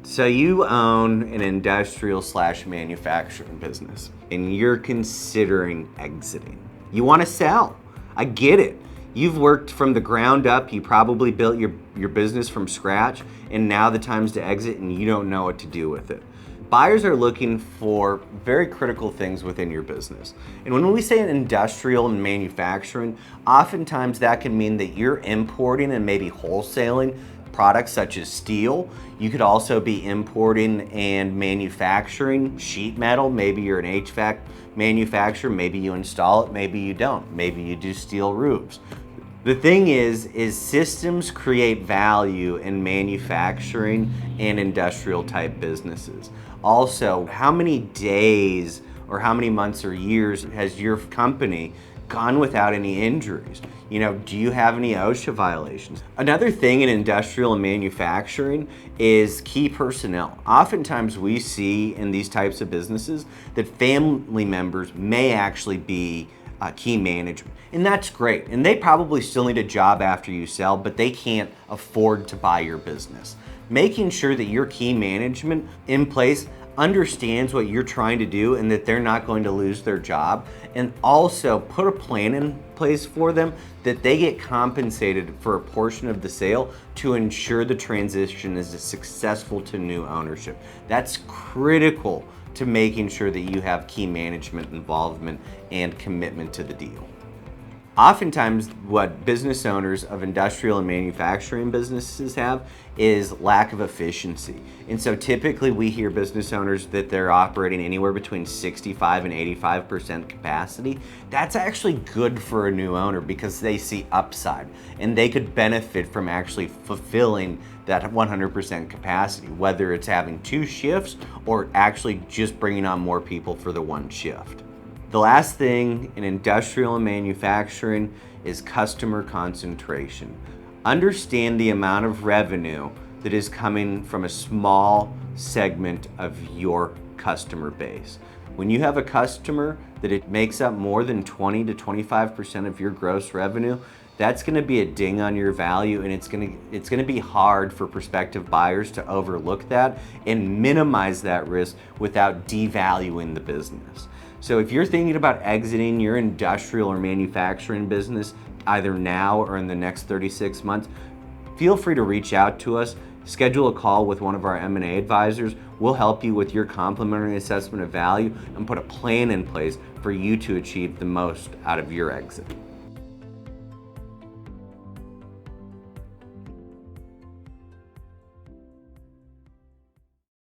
So you own an industrial slash manufacturing business and you're considering exiting. You want to sell. I get it. You've worked from the ground up. You probably built your business from scratch, and now the time's to exit and you don't know what to do with it. Buyers are looking for very critical things within your business. And when we say industrial and manufacturing, oftentimes that can mean that you're importing and maybe wholesaling products such as steel. You could also be importing and manufacturing sheet metal. Maybe you're an HVAC manufacturer, maybe you install it, maybe you don't. Maybe you do steel roofs. The thing is systems create value in manufacturing and industrial type businesses. Also, how many days or how many months or years has your company gone without any injuries? You know, do you have any OSHA violations? Another thing in industrial and manufacturing is key personnel. Oftentimes we see in these types of businesses that family members may actually be key management. And that's great. And they probably still need a job after you sell, but they can't afford to buy your business. Making sure that your key management in place understands what you're trying to do and that they're not going to lose their job, and also put a plan in place for them that they get compensated for a portion of the sale to ensure the transition is successful to new ownership. That's critical to making sure that you have key management involvement and commitment to the deal. Oftentimes, what business owners of industrial and manufacturing businesses have is lack of efficiency. And so typically we hear business owners that they're operating anywhere between 65 and 85% capacity. That's actually good for a new owner because they see upside and they could benefit from actually fulfilling that 100% capacity, whether it's having 2 shifts or actually just bringing on more people for the 1 shift. The last thing in industrial and manufacturing is customer concentration. Understand the amount of revenue that is coming from a small segment of your customer base. When you have a customer that it makes up more than 20 to 25% of your gross revenue, that's gonna be a ding on your value, and it's gonna be hard for prospective buyers to overlook that and minimize that risk without devaluing the business. So if you're thinking about exiting your industrial or manufacturing business, either now or in the next 36 months, feel free to reach out to us, schedule a call with one of our M&A advisors. We'll help you with your complimentary assessment of value and put a plan in place for you to achieve the most out of your exit.